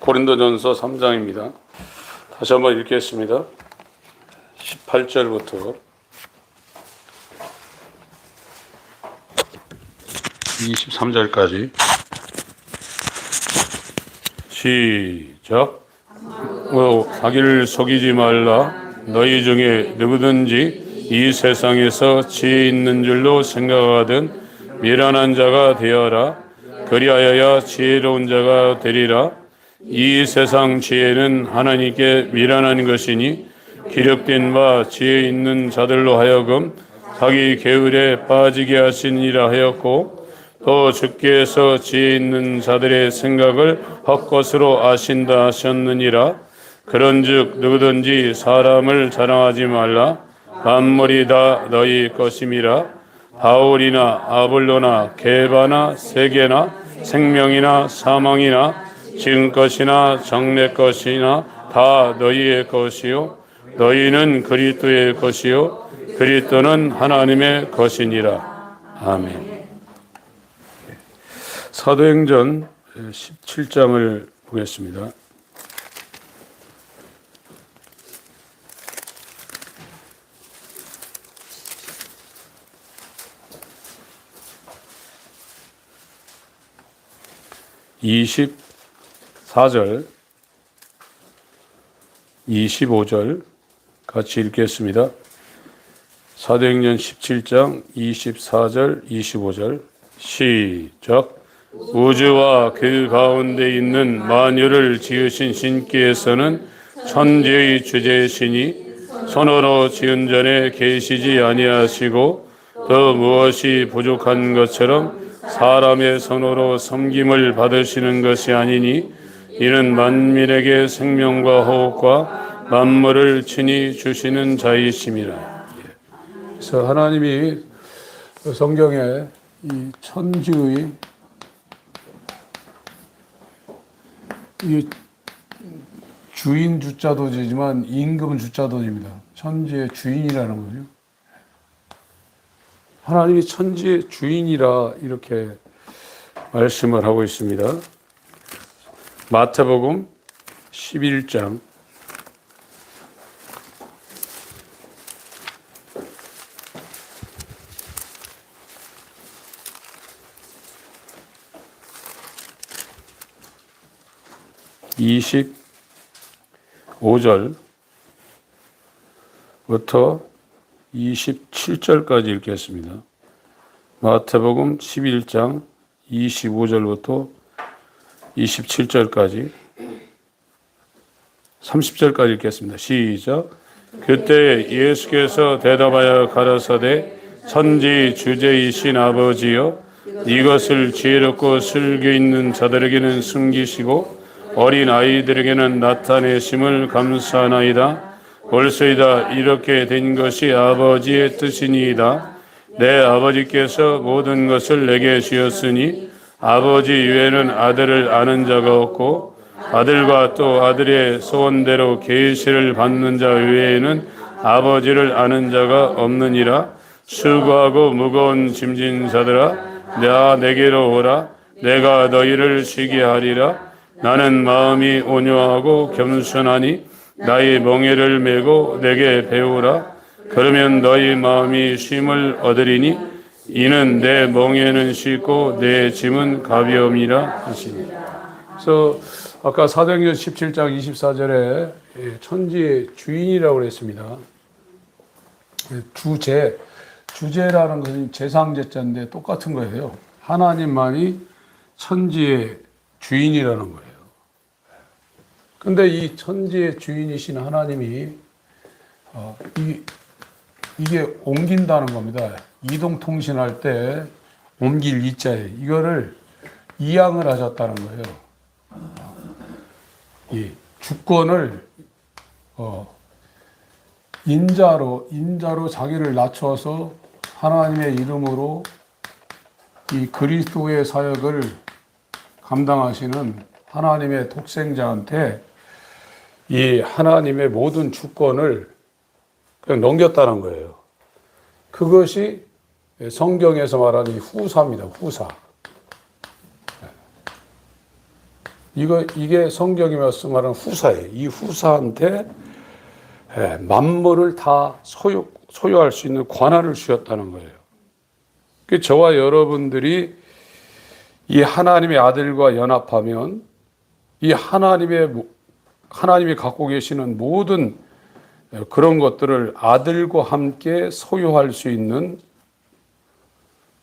고린도전서 3장입니다. 다시 한번 읽겠습니다. 18절부터 23절까지 시작. 자기를 속이지 말라. 너희 중에 누구든지 이 세상에서 지혜 있는 줄로 생각하든 미련한 자가 되어라. 그리하여야 지혜로운 자가 되리라. 이 세상 지혜는 하나님께 미련한 것이니 기력된 바 지혜 있는 자들로 하여금 자기 게으르에 빠지게 하시니라 하였고, 또 주께서 지혜 있는 자들의 생각을 헛것으로 아신다 하셨느니라. 그런즉 누구든지 사람을 자랑하지 말라. 만물이 다 너희 것임이라. 바울이나 아볼로나 게바나 세계나 생명이나 사망이나 지금 것이나 장래 것이나 다 너희의 것이요 너희는 그리스도의 것이요 그리스도는 하나님의 것이니라. 아멘. 사도행전 17장을 보겠습니다. (24절) 25절 같이 읽겠습니다. 사도행전 17장 24절 25절 시작. 우주와 그 가운데 있는 만유를 지으신 신께서는 천지의 주제시니 손으로 지은 전에 계시지 아니하시고 또 무엇이 부족한 것처럼 사람의 손으로 섬김을 받으시는 것이 아니니 이는 만민에게 생명과 호흡과 만물을 친히 주시는 자이심이라. 그래서 하나님이 성경에 이 천지의 이 주인 주자도 지지만 임금 주자도 집니다. 천지의 주인이라는 거죠. 하나님이 천지의 주인이라 이렇게 말씀을 하고 있습니다. 마태복음 11장 25절부터 27절까지 읽겠습니다. 마태복음 11장 25절부터 27절까지 30절까지 읽겠습니다. 시작. 그때 예수께서 대답하여 가라사대 천지 주제이신 아버지여, 이것을 지혜롭고 슬기 있는 자들에게는 숨기시고 어린 아이들에게는 나타내심을 감사하나이다. 올소이다. 이렇게 된 것이 아버지의 뜻이니이다. 내 아버지께서 모든 것을 내게 주었으니 아버지 외에는 아들을 아는 자가 없고 아들과 또 아들의 소원대로 계시를 받는 자 외에는 아버지를 아는 자가 없느니라. 수고하고 무거운 짐진 자들아, 내게로 오라. 내가 너희를 쉬게 하리라. 나는 마음이 온유하고 겸손하니 나의 멍에를 메고 내게 배우라. 그러면 너희 마음이 쉼을 얻으리니 이는 내 멍에는 쉽고 내 짐은 가벼움이라 하시니. 그래서 아까 사도행전 17장 24절에 천지의 주인이라고 그랬습니다. 주제라는 것은 제상제자인데 똑같은 거예요. 하나님만이 천지의 주인이라는 거예요. 근데 이 천지의 주인이신 하나님이 이게 옮긴다는 겁니다. 이동통신할 때 옮길 이자에 이거를 이양을 하셨다는 거예요. 이 주권을 인자로 자기를 낮춰서 하나님의 이름으로 이 그리스도의 사역을 감당하시는 하나님의 독생자한테 이 하나님의 모든 주권을 그냥 넘겼다는 거예요. 그것이 성경에서 말하는 후사입니다. 후사. 이게 성경이 말씀하는 후사예요. 이 후사한테 만물을 다 소유할 수 있는 권한을 주셨다는 거예요. 그 저와 여러분들이 이 하나님의 아들과 연합하면 이 하나님이 갖고 계시는 모든 그런 것들을 아들과 함께 소유할 수 있는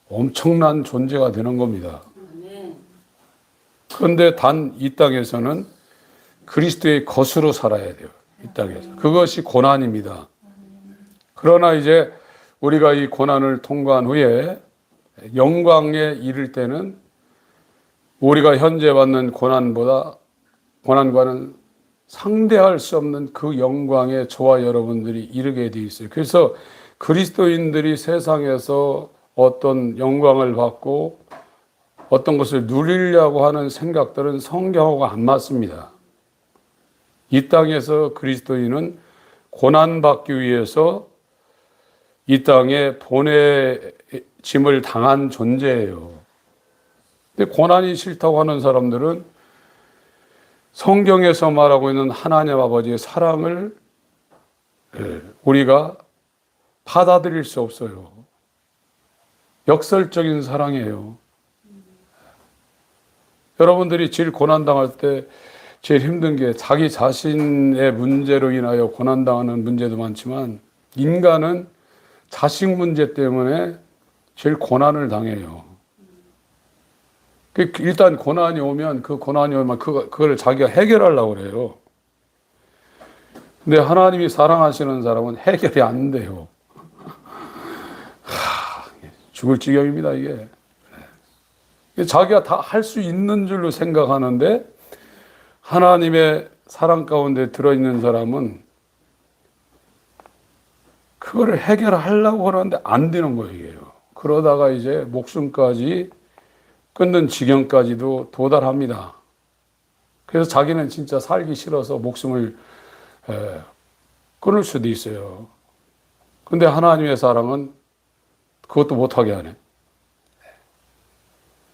엄청난 존재가 되는 겁니다. 그런데 단 이 땅에서는 그리스도의 것으로 살아야 돼요. 이 땅에서. 그것이 고난입니다. 그러나 이제 우리가 이 고난을 통과한 후에 영광에 이를 때는 우리가 현재 받는 고난과는 상대할 수 없는 그 영광에 저와 여러분들이 이르게 되어 있어요. 그래서 그리스도인들이 세상에서 어떤 영광을 받고 어떤 것을 누리려고 하는 생각들은 성경하고 안 맞습니다. 이 땅에서 그리스도인은 고난받기 위해서 이 땅에 보내짐을 당한 존재예요. 근데 고난이 싫다고 하는 사람들은 성경에서 말하고 있는 하나님 아버지의 사랑을 우리가 받아들일 수 없어요. 역설적인 사랑이에요. 여러분들이 제일 고난당할 때 제일 힘든 게 자기 자신의 문제로 인하여 고난당하는 문제도 많지만 인간은 자식 문제 때문에 제일 고난을 당해요. 일단 고난이 오면 그걸 자기가 해결하려고 그래요. 근데 하나님이 사랑하시는 사람은 해결이 안 돼요. 죽을 지경입니다, 이게. 자기가 다 할 수 있는 줄로 생각하는데 하나님의 사랑 가운데 들어있는 사람은 그거를 해결하려고 하는데 안 되는 거예요. 그러다가 이제 목숨까지 끊는 지경까지도 도달합니다. 그래서 자기는 진짜 살기 싫어서 목숨을 끊을 수도 있어요. 근데 하나님의 사랑은 그것도 못하게 하네.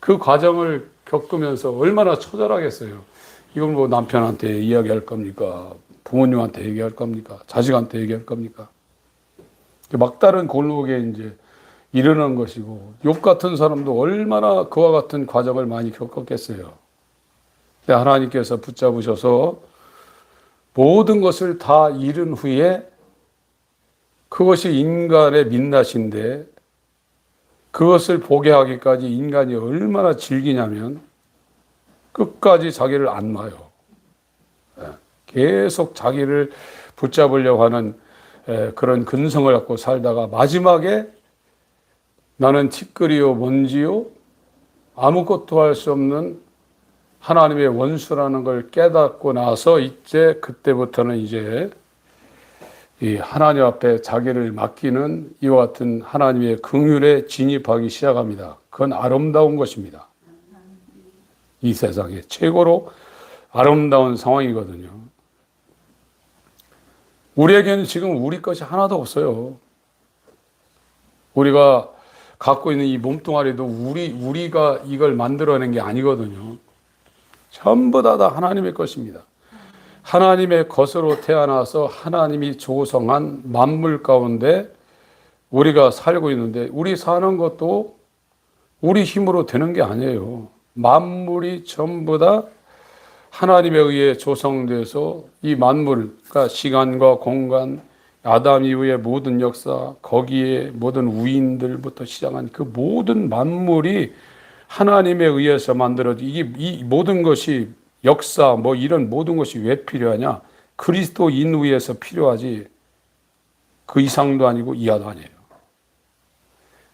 그 과정을 겪으면서 얼마나 처절하겠어요. 이걸 뭐 남편한테 이야기할 겁니까? 부모님한테 얘기할 겁니까? 자식한테 얘기할 겁니까? 막다른 골목에 이제 이르는 것이고, 욥 같은 사람도 얼마나 그와 같은 과정을 많이 겪었겠어요. 근데 하나님께서 붙잡으셔서 모든 것을 다 잃은 후에 그것이 인간의 민낯인데 그것을 보게 하기까지 인간이 얼마나 즐기냐면 끝까지 자기를 안 놔요. 계속 자기를 붙잡으려고 하는 그런 근성을 갖고 살다가 마지막에 나는 티끌이요 먼지요 아무것도 할 수 없는 하나님의 원수라는 걸 깨닫고 나서 이제 그때부터는 이제 이 하나님 앞에 자기를 맡기는 이와 같은 하나님의 긍휼에 진입하기 시작합니다. 그건 아름다운 것입니다. 이 세상에 최고로 아름다운 상황이거든요. 우리에게는 지금 우리 것이 하나도 없어요. 우리가 갖고 있는 이 몸뚱아리도 우리가 이걸 만들어낸 게 아니거든요. 전부 다 하나님의 것입니다. 하나님의 것으로 태어나서 하나님이 조성한 만물 가운데 우리가 살고 있는데 우리 사는 것도 우리 힘으로 되는 게 아니에요. 만물이 전부 다 하나님에 의해 조성돼서 이 만물, 그러니까 시간과 공간, 아담 이후의 모든 역사, 거기에 모든 우인들부터 시작한 그 모든 만물이 하나님에 의해서 만들어진 이 모든 것이 역사, 이런 모든 것이 왜 필요하냐? 그리스도인 위해서 필요하지. 그 이상도 아니고 이하도 아니에요.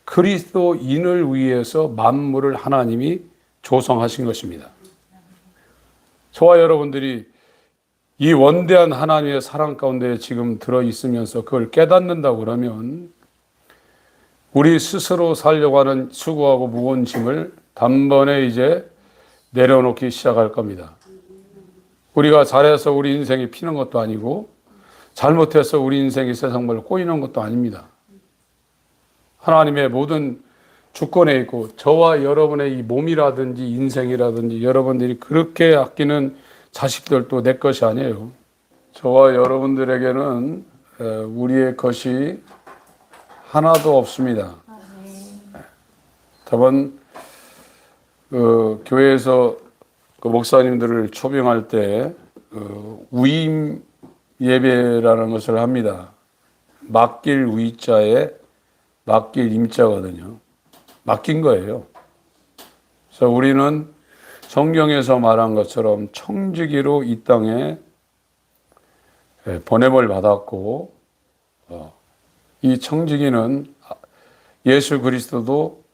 그리스도인을 위해서 만물을 하나님이 조성하신 것입니다. 저와 여러분들이 이 원대한 하나님의 사랑 가운데 지금 들어있으면서 그걸 깨닫는다고 그러면 우리 스스로 살려고 하는 수고하고 무거운 짐을 단번에 이제 내려놓기 시작할 겁니다. 우리가 잘해서 우리 인생이 피는 것도 아니고 잘못해서 우리 인생이 세상말로 꼬이는 것도 아닙니다. 하나님의 모든 주권에 있고 저와 여러분의 이 몸이라든지 인생이라든지 여러분들이 그렇게 아끼는 자식들도 내 것이 아니에요. 저와 여러분들에게는 우리의 것이 하나도 없습니다. 저번 교회에서 그 목사님들을 초빙할 때 위임 예배라는 것을 합니다. 맡길 위자에 맡길 임자거든요. 맡긴 거예요. 그래서 우리는 성경에서 말한 것처럼 청지기로 이 땅에 보냄을 받았고, 이 청지기는 예수 그리스도도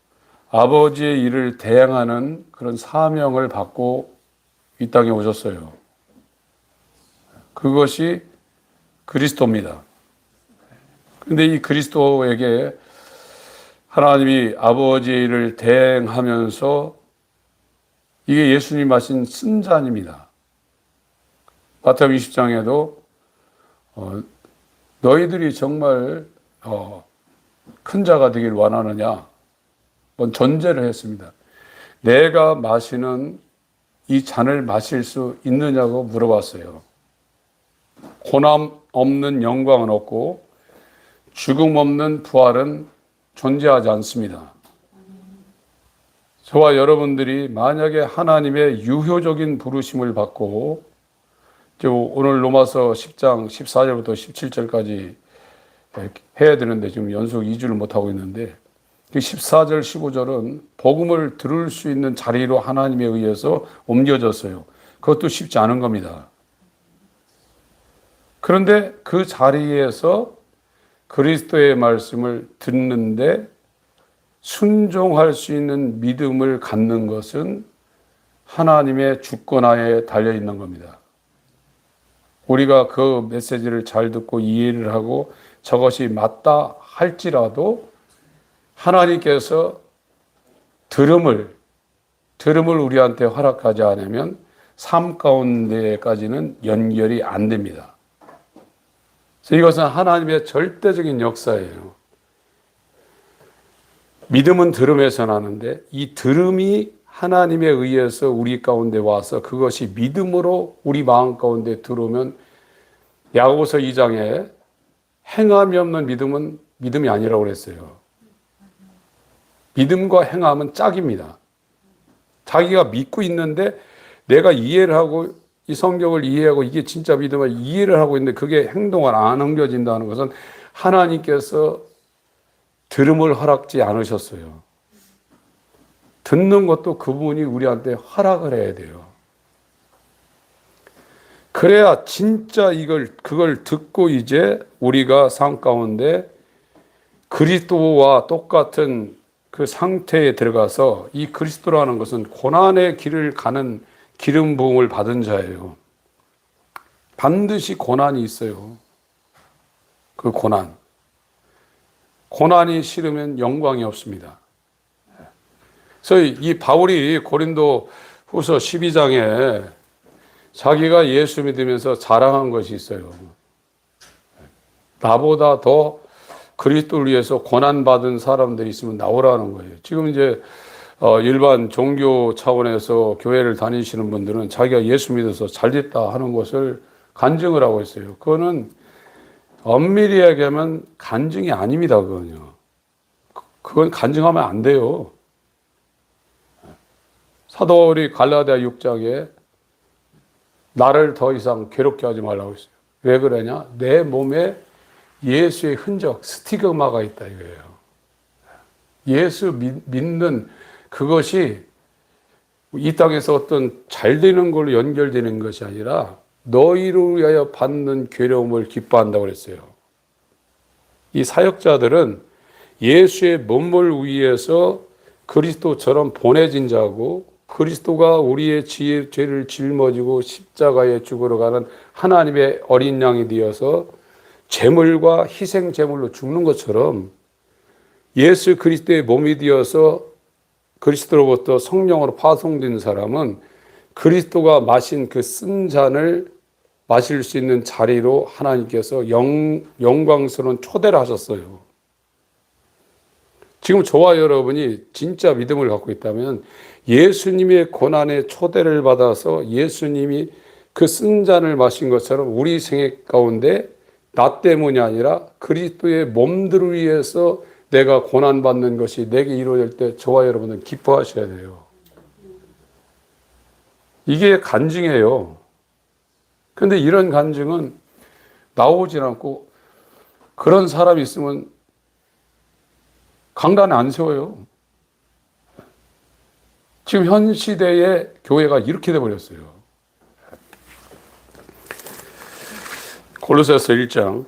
아버지의 일을 대행하는 그런 사명을 받고 이 땅에 오셨어요. 그것이 그리스도입니다. 그런데 이 그리스도에게 하나님이 아버지의 일을 대행하면서 이게 예수님이 마신 쓴잔입니다. 마태복음 20장에도 너희들이 정말 큰 자가 되길 원하느냐? 전제를 했습니다. 내가 마시는 이 잔을 마실 수 있느냐고 물어봤어요. 고난 없는 영광은 없고 죽음 없는 부활은 존재하지 않습니다. 저와 여러분들이 만약에 하나님의 유효적인 부르심을 받고 오늘 로마서 10장 14절부터 17절까지 해야 되는데 지금 연속 2주를 못하고 있는데 14절 15절은 복음을 들을 수 있는 자리로 하나님에 의해서 옮겨졌어요. 그것도 쉽지 않은 겁니다. 그런데 그 자리에서 그리스도의 말씀을 듣는데 순종할 수 있는 믿음을 갖는 것은 하나님의 주권하에 달려있는 겁니다. 우리가 그 메시지를 잘 듣고 이해를 하고 저것이 맞다 할지라도 하나님께서 들음을 우리한테 허락하지 않으면 삶 가운데까지는 연결이 안 됩니다. 그래서 이것은 하나님의 절대적인 역사예요. 믿음은 들음에서 나는데 이 들음이 하나님에 의해서 우리 가운데 와서 그것이 믿음으로 우리 마음 가운데 들어오면 야고보서 2장에 행함이 없는 믿음은 믿음이 아니라고 그랬어요. 믿음과 행함은 짝입니다. 자기가 믿고 있는데 내가 이해를 하고 이 성경을 이해하고 이게 진짜 믿음을 이해를 하고 있는데 그게 행동을 안 옮겨진다는 것은 하나님께서 들음을 허락지 않으셨어요. 듣는 것도 그분이 우리한테 허락을 해야 돼요. 그래야 진짜 그걸 듣고 이제 우리가 삶 가운데 그리스도와 똑같은 그 상태에 들어가서 이 그리스도라는 것은 고난의 길을 가는 기름 부음을 받은 자예요. 반드시 고난이 있어요. 그 고난이 싫으면 영광이 없습니다. 그래서 이 바울이 고린도 후서 12장에 자기가 예수 믿으면서 자랑한 것이 있어요. 나보다 더 그리스도를 위해서 고난받은 사람들이 있으면 나오라는 거예요. 지금 이제 일반 종교 차원에서 교회를 다니시는 분들은 자기가 예수 믿어서 잘됐다 하는 것을 간증을 하고 있어요. 그거는 엄밀히 얘기하면 간증이 아닙니다. 그건 간증하면 안 돼요. 사도 바울이 갈라디아 6장에 나를 더 이상 괴롭게 하지 말라고 했어요. 왜 그러냐? 내 몸에 예수의 흔적, 스티그마가 있다 이거예요. 예수 믿는 그것이 이 땅에서 어떤 잘 되는 걸로 연결되는 것이 아니라 너희를 위하여 받는 괴로움을 기뻐한다고 그랬어요. 이 사역자들은 예수의 몸을 위해서 그리스도처럼 보내진 자고 그리스도가 우리의 죄를 짊어지고 십자가에 죽으러 가는 하나님의 어린 양이 되어서 제물과 희생 제물로 죽는 것처럼 예수 그리스도의 몸이 되어서 그리스도로부터 성령으로 파송된 사람은 그리스도가 마신 그 쓴 잔을 마실 수 있는 자리로 하나님께서 영광스러운 초대를 하셨어요. 지금 저와 여러분이 진짜 믿음을 갖고 있다면 예수님의 고난의 초대를 받아서 예수님이 그 쓴 잔을 마신 것처럼 우리 생애 가운데 나 때문이 아니라 그리스도의 몸들을 위해서 내가 고난받는 것이 내게 이루어질 때 저와 여러분은 기뻐하셔야 돼요. 이게 간증이에요. 그런데 이런 간증은 나오질 않고 그런 사람이 있으면 강단에 안 세워요. 지금 현 시대의 교회가 이렇게 돼버렸어요. 골로새서 1장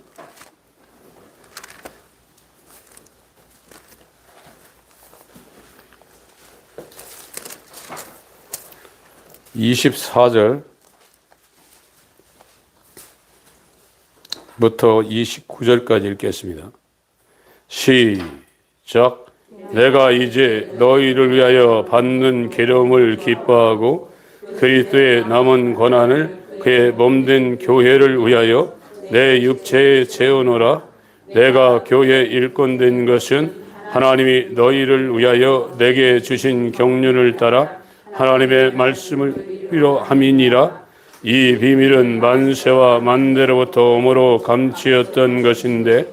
24절부터 29절까지 읽겠습니다. 시작. 내가 이제 너희를 위하여 받는 계름을 기뻐하고 그리스도의 남은 고난을 그의 몸된 교회를 위하여 내 육체에 채우노라. 내가 교회 일꾼된 것은 하나님이 너희를 위하여 내게 주신 경륜을 따라 하나님의 말씀을 필요함이니라. 이 비밀은 만세와 만대로부터 오므로 감추었던 것인데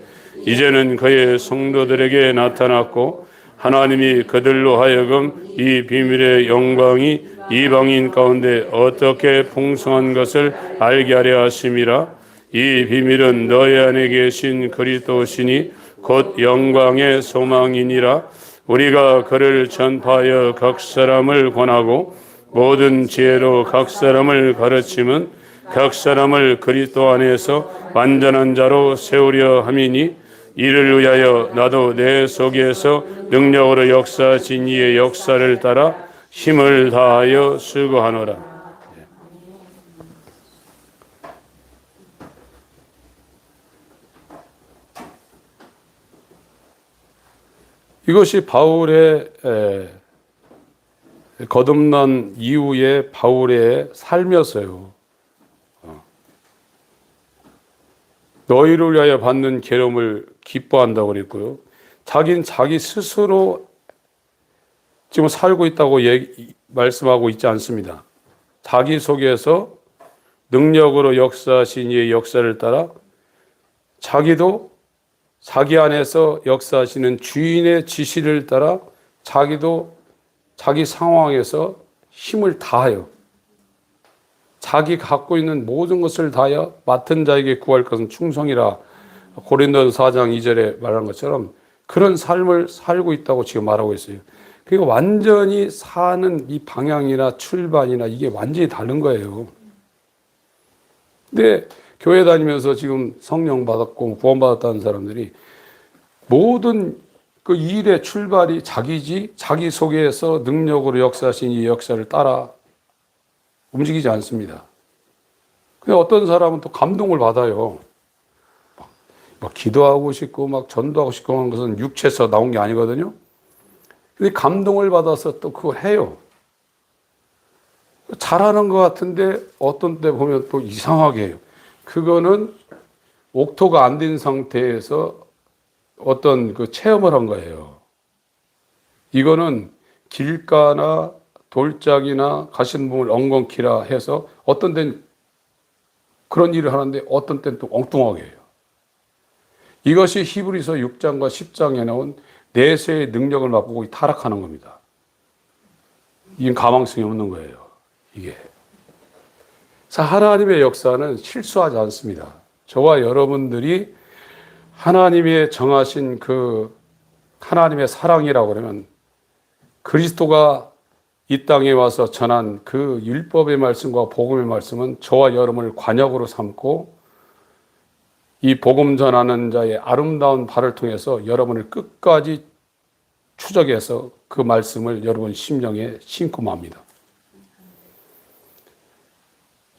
이제는 그의 성도들에게 나타났고 하나님이 그들로 하여금 이 비밀의 영광이 이방인 가운데 어떻게 풍성한 것을 알게 하려 하심이라. 이 비밀은 너희 안에 계신 그리스도시니 곧 영광의 소망이니라. 우리가 그를 전파하여 각 사람을 권하고 모든 지혜로 각 사람을 가르치면 각 사람을 그리스도 안에서 완전한 자로 세우려 함이니 이를 위하여 나도 내 속에서 능력으로 역사하신 이의 역사를 따라 힘을 다하여 수고하노라. 이것이 바울의 거듭난 이후의 바울의 삶이었어요. 너희를 위하여 받는 계름을 기뻐한다고 그랬고요. 자기는 자기 스스로 지금 살고 있다고 말씀하고 있지 않습니다. 자기 속에서 능력으로 역사하신 이의 역사를 따라 자기도 자기 안에서 역사하시는 주인의 지시를 따라 자기도 자기 상황에서 힘을 다하여 자기 갖고 있는 모든 것을 다하여 맡은 자에게 구할 것은 충성이라. 고린도서 4장 2절에 말한 것처럼 그런 삶을 살고 있다고 지금 말하고 있어요. 그러니까 완전히 사는 이 방향이나 출발이나 이게 완전히 다른 거예요. 근데 교회 다니면서 지금 성령 받았고 구원받았다는 사람들이 모든 그 일의 출발이 자기지, 자기 속에서 능력으로 역사하신 이 역사를 따라 움직이지 않습니다. 근데 어떤 사람은 또 감동을 받아요. 막 기도하고 싶고 막 전도하고 싶고 하는 것은 육체에서 나온 게 아니거든요. 근데 감동을 받아서 또 그걸 해요. 잘하는 것 같은데 어떤 때 보면 또 이상하게 해요. 그거는 옥토가 안 된 상태에서 어떤 그 체험을 한 거예요. 이거는 길가나 돌짝이나 가시덤불 엉겅퀴라 해서 어떤 때는 그런 일을 하는데 어떤 때는 또 엉뚱하게 해요. 이것이 히브리서 6장과 10장에 나온 내세의 능력을 맛보고 타락하는 겁니다. 이건 가망성이 없는 거예요. 이게. 하나님의 역사는 실수하지 않습니다. 저와 여러분들이 하나님의 정하신 그 하나님의 사랑이라고 그러면 그리스도가 이 땅에 와서 전한 그 율법의 말씀과 복음의 말씀은 저와 여러분을 관역으로 삼고 이 복음 전하는 자의 아름다운 발을 통해서 여러분을 끝까지 추적해서 그 말씀을 여러분 심령에 심고 맙니다.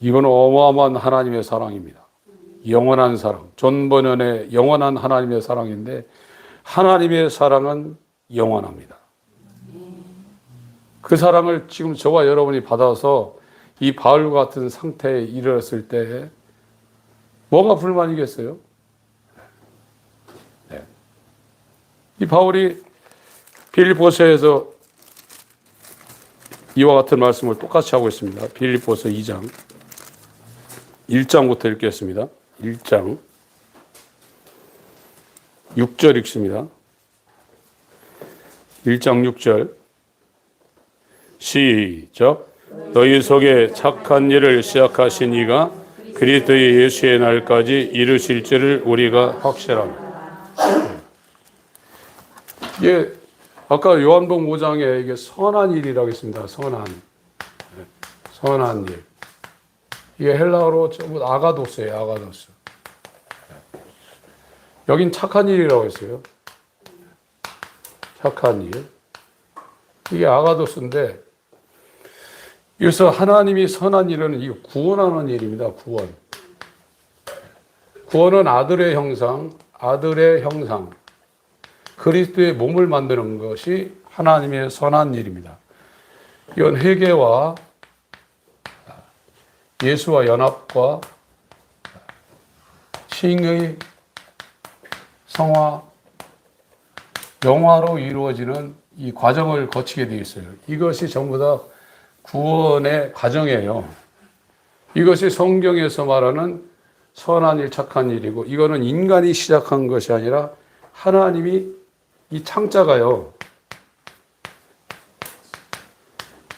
이건 어마어마한 하나님의 사랑입니다. 영원한 사랑, 존 버년의 영원한 하나님의 사랑인데 하나님의 사랑은 영원합니다. 그 사랑을 지금 저와 여러분이 받아서 이 바울과 같은 상태에 이르렀을 때 뭐가 불만이겠어요? 네. 이 바울이 빌립보서에서 이와 같은 말씀을 똑같이 하고 있습니다. 빌립보서 2장 1장부터 읽겠습니다. 1장 6절 읽습니다. 1장 6절 시작. 너희 속에 착한 일을 시작하신 이가 그리스도의 예수의 날까지 이루실 줄을 우리가 확실합니다. 예, 아까 요한복음 5장에 이게 선한 일이라고 했습니다. 선한 일. 이게 헬라어로 전부 아가도스예요. 아가도스. 여긴 착한 일이라고 했어요. 착한 일. 이게 아가도스인데, 여기서 하나님이 선한 일은 이 구원하는 일입니다. 구원. 구원은 아들의 형상, 그리스도의 몸을 만드는 것이 하나님의 선한 일입니다. 이건 회개와 예수와 연합과 칭의, 성화, 영화로 이루어지는 이 과정을 거치게 되어 있어요. 이것이 전부 다 구원의 과정이에요. 이것이 성경에서 말하는 선한 일, 착한 일이고, 이거는 인간이 시작한 것이 아니라 하나님이 이 창자가요.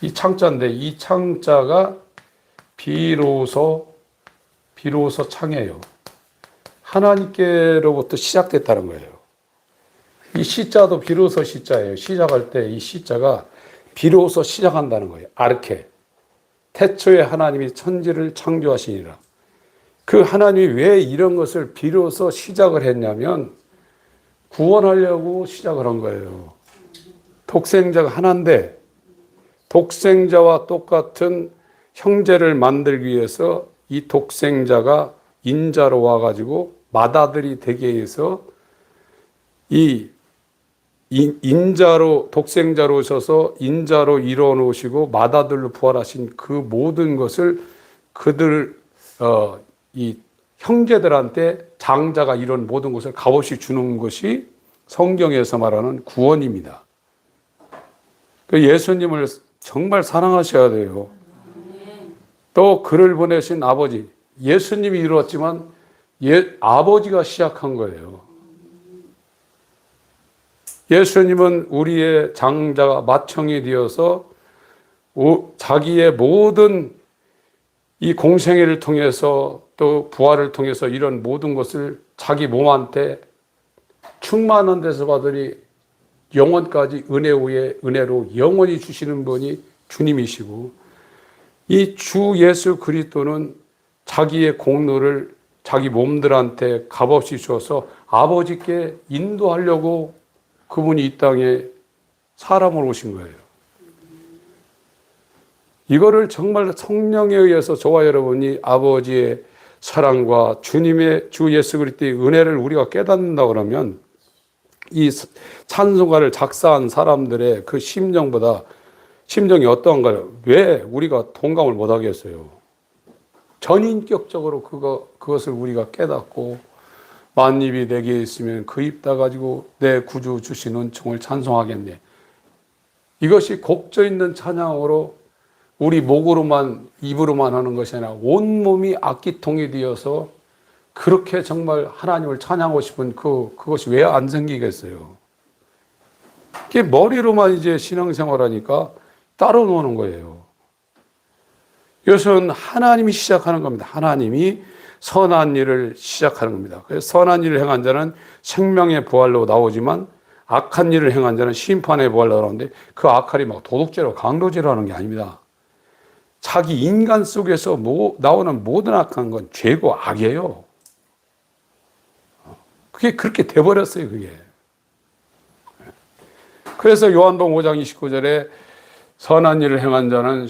이 창자인데 이 창자가 비로소 창이에요. 하나님께로부터 시작됐다는 거예요. 이 시자도 비로소 시자예요. 시작할 때 이 시자가 비로소 시작한다는 거예요. 아르케. 태초에 하나님이 천지를 창조하시니라. 그 하나님이 왜 이런 것을 비로소 시작을 했냐면 구원하려고 시작을 한 거예요. 독생자가 하나인데 독생자와 똑같은 형제를 만들기 위해서 이 독생자가 인자로 와가지고 맏아들이 되게 해서 이 인자로 독생자로 오셔서 인자로 이루어 놓으시고 맏아들로 부활하신 그 모든 것을 이 형제들한테 장자가 이런 모든 것을 값없이 주는 것이 성경에서 말하는 구원입니다. 그 예수님을 정말 사랑하셔야 돼요. 또 그를 보내신 아버지, 예수님이 이루었지만 아버지가 시작한 거예요. 예수님은 우리의 장자가 맏형이 되어서 자기의 모든 이 공생애를 통해서 또 부활을 통해서 이런 모든 것을 자기 몸한테 충만한 데서 받으니 영원까지 은혜 위에 은혜로 영원히 주시는 분이 주님이시고, 이 주 예수 그리스도는 자기의 공로를 자기 몸들한테 값없이 주어서 아버지께 인도하려고 그분이 이 땅에 사람으로 오신 거예요. 이거를 정말 성령에 의해서 저와 여러분이 아버지의 사랑과 주님의 주 예수 그리스도의 은혜를 우리가 깨닫는다 그러면 이 찬송가를 작사한 사람들의 그 심정이 어떠한가요? 왜 우리가 동감을 못 하겠어요? 전인격적으로 그것을 우리가 깨닫고 만입이 내게 있으면 그 입 다 가지고 내 구주 주신 은총을 찬송하겠네. 이것이 곡조 있는 찬양으로 우리 목으로만 입으로만 하는 것이 아니라 온몸이 악기통이 되어서 그렇게 정말 하나님을 찬양하고 싶은 그것이 왜 안 생기겠어요? 그게 머리로만 이제 신앙생활하니까 따로 노는 거예요. 이것은 하나님이 시작하는 겁니다. 하나님이 선한 일을 시작하는 겁니다. 그래서 선한 일을 행한 자는 생명의 부활로 나오지만 악한 일을 행한 자는 심판의 부활로 나오는데, 그 악할이 막 도둑질하고 강도질하는 게 아닙니다. 자기 인간 속에서 나오는 모든 악한 건 죄고 악이에요. 그게 그렇게 돼버렸어요, 그게. 그래서 요한복음 5장 29절에 선한 일을 행한 자는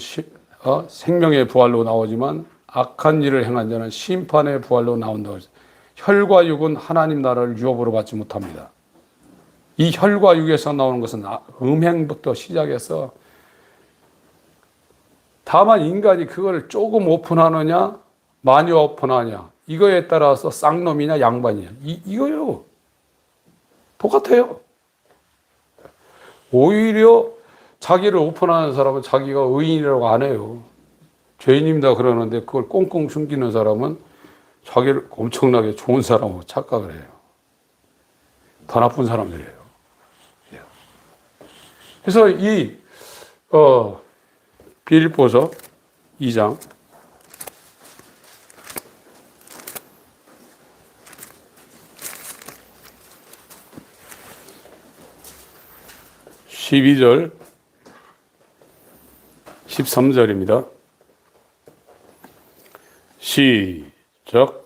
생명의 부활로 나오지만 악한 일을 행한 자는 심판의 부활로 나온다고 했어요. 혈과 육은 하나님 나라를 유업으로 받지 못합니다. 이 혈과 육에서 나오는 것은 음행부터 시작해서, 다만 인간이 그걸 조금 오픈하느냐 많이 오픈하냐 이거에 따라서 쌍놈이냐 양반이냐 이거요. 똑같아요. 오히려 자기를 오픈하는 사람은 자기가 의인이라고 안 해요. 죄인입니다 그러는데 그걸 꽁꽁 숨기는 사람은 자기를 엄청나게 좋은 사람으로 착각을 해요. 더 나쁜 사람들이에요. 그래서 이 빌립보서 2장 12절 13절입니다. 시작.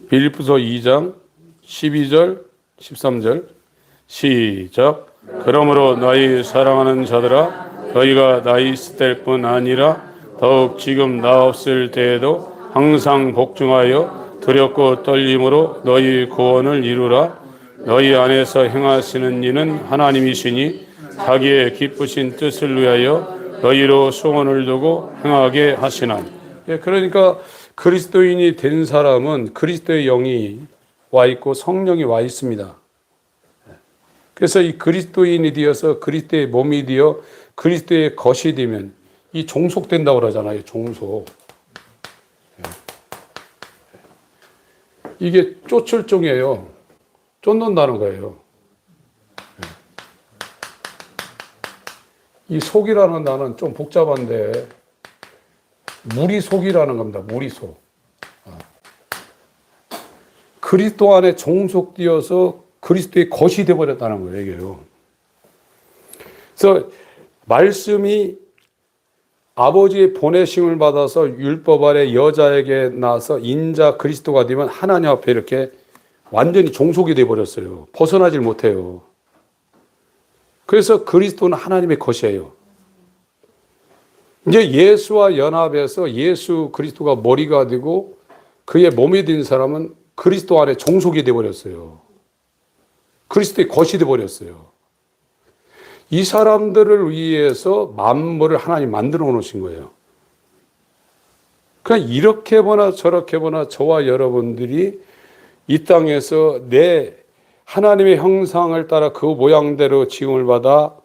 빌립보서 2장 12절 13절 시작. 그러므로 너희 사랑하는 자들아 너희가 나 있을 때뿐 아니라 더욱 지금 나 없을 때에도 항상 복종하여 두렵고 떨림으로 너희 구원을 이루라. 너희 안에서 행하시는 이는 하나님이시니 자기의 기쁘신 뜻을 위하여 너희로 소원을 두고 행하게 하시나. 그러니까 그리스도인이 된 사람은 그리스도의 영이 와 있고 성령이 와 있습니다. 그래서 이 그리스도인이 되어서 그리스도의 몸이 되어 그리스도의 것이 되면 이 종속된다고 그러잖아요. 종속. 이게 쫓을 종이에요. 쫓는다는 거예요. 이 속이라는 단어는 좀 복잡한데 무리속이라는 겁니다. 무리속. 그리스도 안에 종속되어서 그리스도의 것이 되어버렸다는 거예요. 이게요. 그래서 말씀이 아버지의 보내심을 받아서 율법 아래 여자에게 나서 인자 그리스도가 되면 하나님 앞에 이렇게 완전히 종속이 되어버렸어요. 벗어나질 못해요. 그래서 그리스도는 하나님의 것이에요. 이제 예수와 연합해서 예수 그리스도가 머리가 되고 그의 몸이 된 사람은 그리스도 안에 종속이 되어버렸어요. 그리스도의 것이 되어버렸어요. 이 사람들을 위해서 만물을 하나님 만들어 놓으신 거예요. 그냥 이렇게 보나 저렇게 보나 저와 여러분들이 이 땅에서 내 하나님의 형상을 따라 그 모양대로 지음을 받아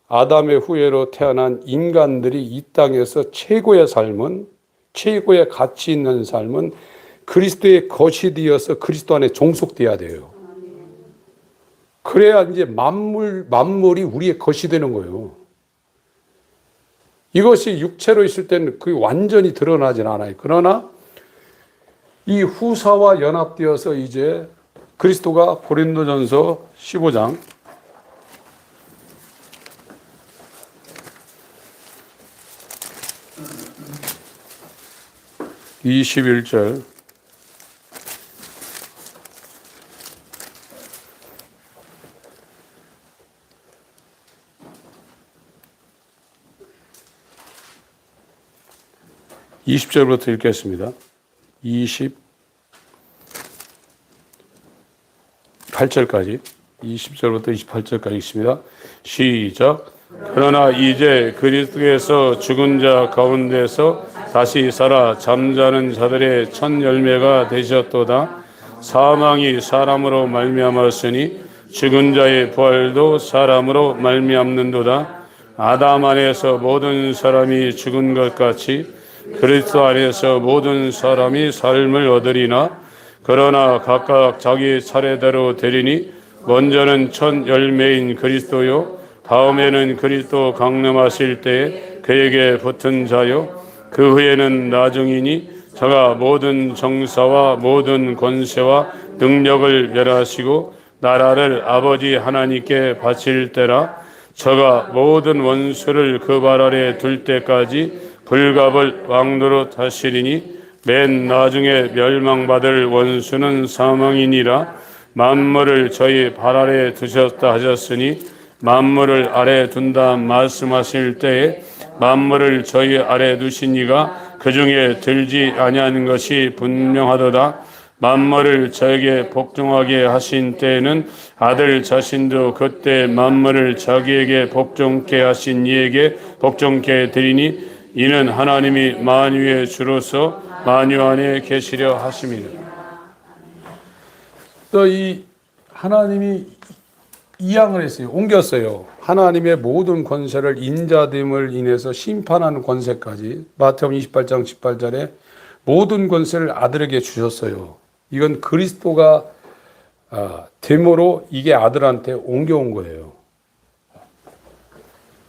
아담의 후예로 태어난 인간들이 이 땅에서 최고의 삶은, 최고의 가치 있는 삶은 그리스도의 것이 되어서 그리스도 안에 종속돼야 돼요. 그래야 이제 만물이 우리의 것이 되는 거예요. 이것이 육체로 있을 때는 그게 완전히 드러나진 않아요. 그러나 이 후사와 연합되어서 이제 그리스도가 고린도전서 15장 21절 (20절부터) 읽겠습니다. 28절까지 20절부터 28절까지 읽습니다. 시작. 그러나 이제 그리스도께서 죽은 자 가운데서 다시 살아 잠자는 자들의 첫 열매가 되셨도다. 사망이 사람으로 말미암았으니 죽은 자의 부활도 사람으로 말미암는도다. 아담 안에서 모든 사람이 죽은 것 같이 그리스도 안에서 모든 사람이 삶을 얻으리나 그러나 각각 자기 차례대로 되리니 먼저는 첫 열매인 그리스도요 다음에는 그리스도 강림하실 때에 그에게 붙은 자요 그 후에는 나중이니 저가 모든 정사와 모든 권세와 능력을 멸하시고 나라를 아버지 하나님께 바칠 때라. 저가 모든 원수를 그 발 아래 둘 때까지 불갑을 왕노릇 하시리니 맨 나중에 멸망받을 원수는 사망이니라. 만물을 저희 발 아래 두셨다 하셨으니 만물을 아래 둔다 말씀하실 때에 만물을 저희 아래 두신 이가 그 중에 들지 아니하는 것이 분명하도다. 만물을 저에게 복종하게 하신 때에는 아들 자신도 그때 만물을 자기에게 복종케 하신 이에게 복종케 되리니 이는 하나님이 만유의 주로서 만유 안에 계시려 하심이라. 또 이 하나님이 이양을 했어요. 옮겼어요. 하나님의 모든 권세를 인자됨을 인해서 심판하는 권세까지 마태복음 28장 18절에 모든 권세를 아들에게 주셨어요. 이건 그리스도가 됨으로 이게 아들한테 옮겨온 거예요.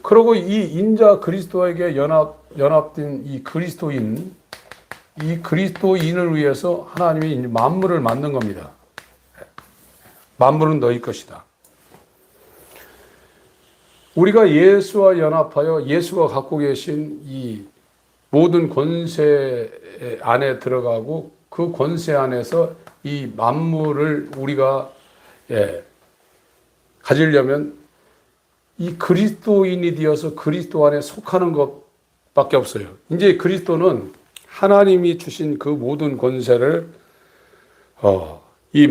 그리고 이 인자 그리스도에게 연합된 이 그리스도인을 위해서 하나님이 만물을 만든 겁니다. 만물은 너희 것이다. 우리가 예수와 연합하여 예수가 갖고 계신 이 모든 권세 안에 들어가고 그 권세 안에서 이 만물을 우리가 가지려면 이 그리스도인이 되어서 그리스도 안에 속하는 것밖에 없어요. 이제 그리스도는 하나님이 주신 그 모든 권세를 이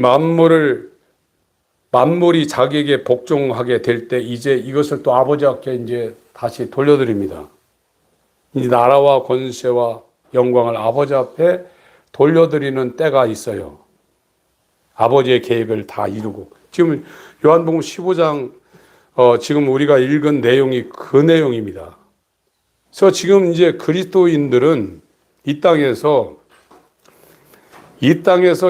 만물이 자기에게 복종하게 될 때 이제 이것을 또 아버지께 이제 다시 돌려드립니다. 이 나라와 권세와 영광을 아버지 앞에 돌려드리는 때가 있어요. 아버지의 계획을 다 이루고. 지금 요한복음 15장 지금 우리가 읽은 내용이 그 내용입니다. 그래서 지금 이제 그리스도인들은 이 땅에서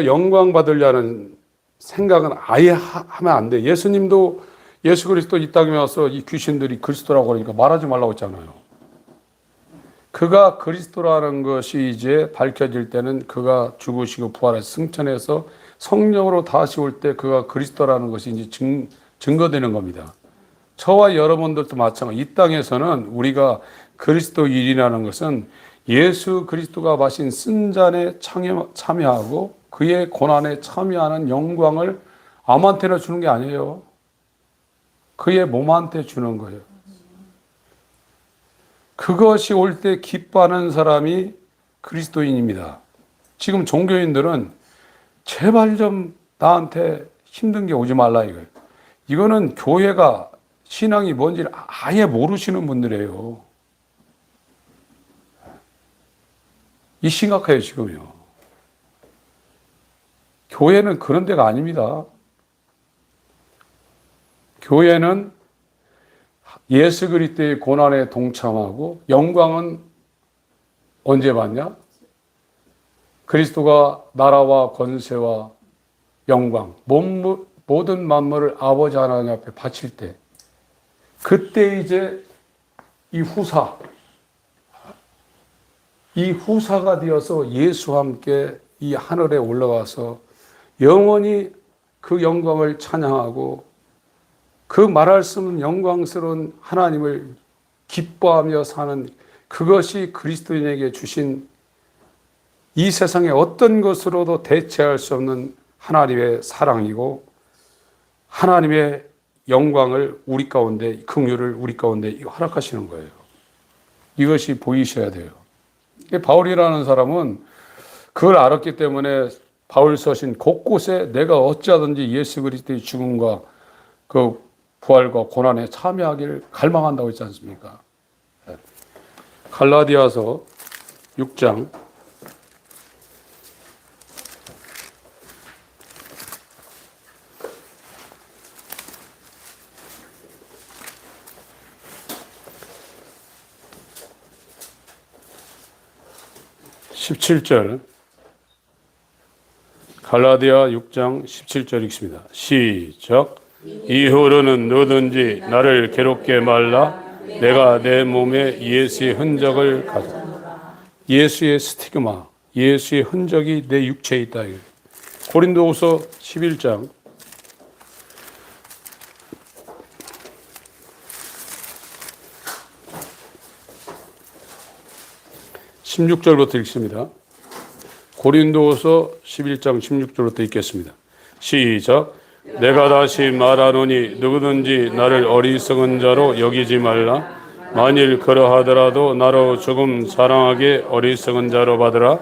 영광 받으려는 생각은 아예 하면 안 돼. 예수님도 예수 그리스도 이 땅에 와서 이 귀신들이 그리스도라고 그러니까 말하지 말라고 했잖아요. 그가 그리스도라는 것이 이제 밝혀질 때는 그가 죽으시고 부활해서 승천해서 성령으로 다시 올 때 그가 그리스도라는 것이 이제 증거되는 겁니다. 저와 여러분들도 마찬가지. 이 땅에서는 우리가 그리스도인이라는 것은 예수 그리스도가 마신 쓴잔에 참여하고 그의 고난에 참여하는 영광을 아무한테나 주는 게 아니에요. 그의 몸한테 주는 거예요. 그것이 올 때 기뻐하는 사람이 그리스도인입니다. 지금 종교인들은 제발 좀 나한테 힘든 게 오지 말라 이거예요. 이거는 교회가 신앙이 뭔지를 아예 모르시는 분들이에요. 이 심각해요, 지금요. 교회는 그런 데가 아닙니다. 교회는 예수 그리스도의 고난에 동참하고 영광은 언제 받냐? 그리스도가 나라와 권세와 영광, 모든 만물을 아버지 하나님 앞에 바칠 때 그때 이제 이 후사가 되어서 예수와 함께 이 하늘에 올라가서 영원히 그 영광을 찬양하고 그 말할 수 없는 영광스러운 하나님을 기뻐하며 사는 그것이 그리스도인에게 주신 이 세상의 어떤 것으로도 대체할 수 없는 하나님의 사랑이고 하나님의 영광을 우리 가운데, 긍휼을 우리 가운데 허락하시는 거예요. 이것이 보이셔야 돼요. 바울이라는 사람은 그걸 알았기 때문에 바울 서신 곳곳에 내가 어찌하든지 예수 그리스도의 죽음과 그 부활과 고난에 참여하기를 갈망한다고 했지 않습니까? 갈라디아서 6장 17절 갈라디아 6장 17절 읽습니다. 시작. 이후로는 누구든지 나를 괴롭게 말라. 내가 내 몸에 예수의 흔적을 가져. 예수의 스티그마, 예수의 흔적이 내 육체에 있다. 고린도후서 11장 16절부터 읽습니다. 고린도후서 11장 16절부터 읽겠습니다. 시작. 내가 다시 말하노니 누구든지 나를 어리석은 자로 여기지 말라. 만일 그러하더라도 나로 조금 자랑하게 어리석은 자로 받으라.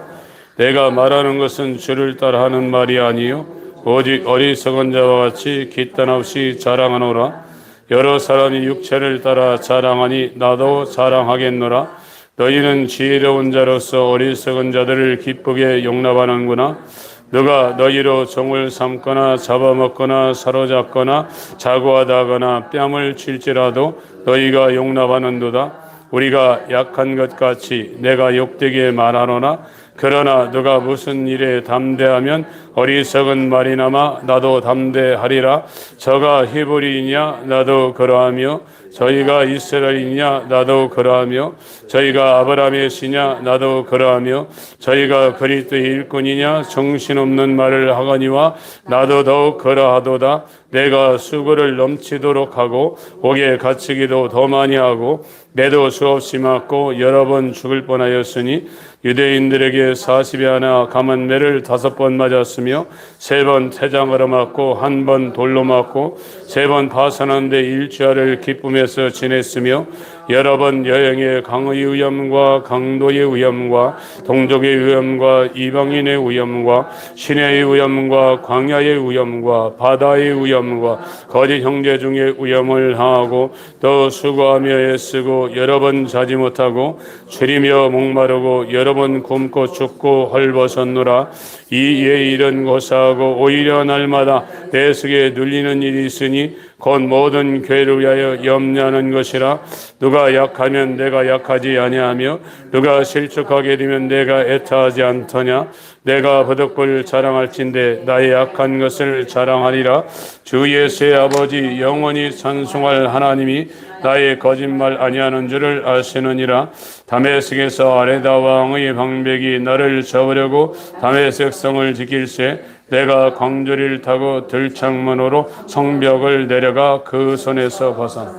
내가 말하는 것은 주를 따라 하는 말이 아니요 오직 어리석은 자와 같이 기탄 없이 자랑하노라. 여러 사람이 육체를 따라 자랑하니 나도 자랑하겠노라. 너희는 지혜로운 자로서 어리석은 자들을 기쁘게 용납하는구나. 누가 너희로 종을 삼거나 잡아먹거나 사로잡거나 자고하다거나 뺨을 칠지라도 너희가 용납하는도다. 우리가 약한 것 같이 내가 욕되게 말하노나 그러나 누가 무슨 일에 담대하면 어리석은 말이나마 나도 담대하리라. 저가 히브리이냐 나도 그러하며 저희가 이스라엘이냐 나도 그러하며 저희가 아브라함의 씨냐 나도 그러하며 저희가 그리스도의 일꾼이냐 정신없는 말을 하거니와 나도 더욱 그러하도다. 내가 수고를 넘치도록 하고 옥에 갇히기도 더 많이 하고 매도 수없이 맞고 여러 번 죽을 뻔하였으니 유대인들에게 40에 하나 감한 매를 5번 맞았으며 3번 태장으로 맞고 1번 돌로 맞고 3번 파선하는데 일주일을 기쁨에서 지냈으며 여러 번 여행의 강의 위험과 강도의 위험과 동족의 위험과 이방인의 위험과 시내의 위험과 광야의 위험과 바다의 위험과 거짓 형제 중에 위험을 당하고 또 수고하며 애쓰고 여러 번 자지 못하고 줄이며 목마르고 여러 번 굶고 죽고 헐벗었노라. 이에 이런 고사하고 오히려 날마다 내 속에 눌리는 일이 있으니 곧 모든 교회를 위하여 염려하는 것이라. 누가 약하면 내가 약하지 아니하며 누가 실족하게 되면 내가 애타하지 않더냐. 내가 버덕을 자랑할진대 나의 약한 것을 자랑하리라. 주 예수의 아버지 영원히 찬송할 하나님이 나의 거짓말 아니하는 줄을 아시느니라. 다메섹에서 아레다 왕의 방백이 나를 잡으려고 다메섹 성을 지킬세 내가 광주리를 타고 들창문으로 성벽을 내려가 그 손에서 벗어.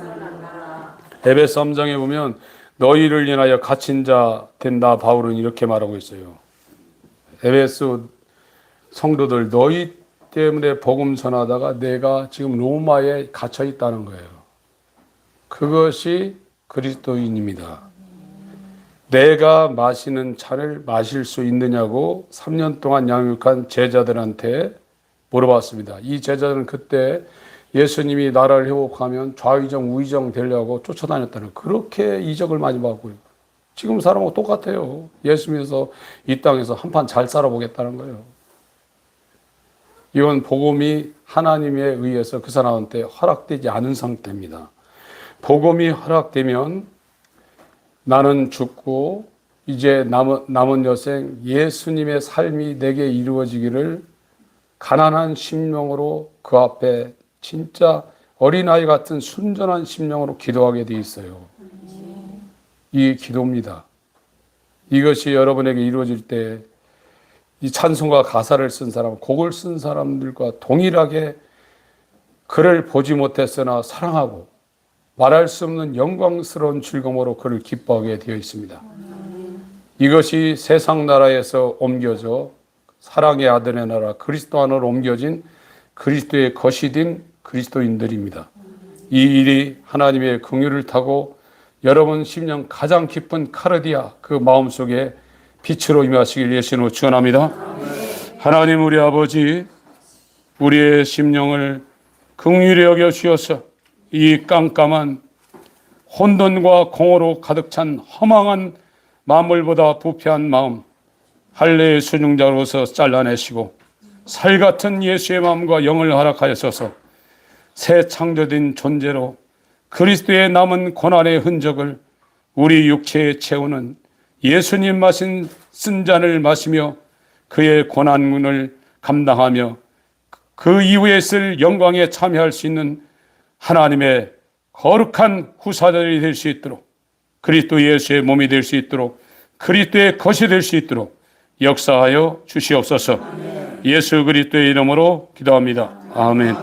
에베소 3장에 보면 너희를 인하여 갇힌 자 된다. 바울은 이렇게 말하고 있어요. 에베소 성도들 너희 때문에 복음 전하다가 내가 지금 로마에 갇혀 있다는 거예요. 그것이 그리스도인입니다. 내가 마시는 차를 마실 수 있느냐고 3년 동안 양육한 제자들한테 물어봤습니다. 이 제자들은 그때 예수님이 나라를 회복하면 좌의정 우의정 되려고 쫓아다녔다는 그렇게 이적을 많이 받고요. 지금 사람하고 똑같아요. 예수 믿어서 이 땅에서 한판 잘 살아보겠다는 거예요. 이건 복음이 하나님에 의해서 그 사람한테 허락되지 않은 상태입니다. 복음이 허락되면 나는 죽고 이제 남은 여생 예수님의 삶이 내게 이루어지기를 가난한 심령으로 그 앞에 진짜 어린아이 같은 순전한 심령으로 기도하게 돼 있어요. 이게 기도입니다. 이것이 여러분에게 이루어질 때 이 찬송가 가사를 쓴 사람, 곡을 쓴 사람들과 동일하게 그를 보지 못했으나 사랑하고 말할 수 없는 영광스러운 즐거움으로 그를 기뻐하게 되어 있습니다. 이것이 세상 나라에서 옮겨져 사랑의 아들의 나라 그리스도 안으로 옮겨진 그리스도의 것이 된 그리스도인들입니다. 이 일이 하나님의 긍휼을 타고 여러분 심령 가장 기쁜 카르디아 그 마음속에 빛으로 임하시길 예수로 축원합니다. 하나님 우리 아버지 우리의 심령을 긍휼히 여겨 주셔서 이 깜깜한 혼돈과 공허로 가득 찬 허망한 만물보다 부패한 마음 할례의 순종자로서 잘라내시고 살같은 예수의 마음과 영을 허락하여서 새 창조된 존재로 그리스도의 남은 고난의 흔적을 우리 육체에 채우는 예수님 마신 쓴 잔을 마시며 그의 고난을 감당하며 그 이후에 쓸 영광에 참여할 수 있는 하나님의 거룩한 후사들이 될 수 있도록 그리스도 예수의 몸이 될 수 있도록 그리스도의 것이 될 수 있도록 역사하여 주시옵소서. 예수 그리스도의 이름으로 기도합니다. 아멘.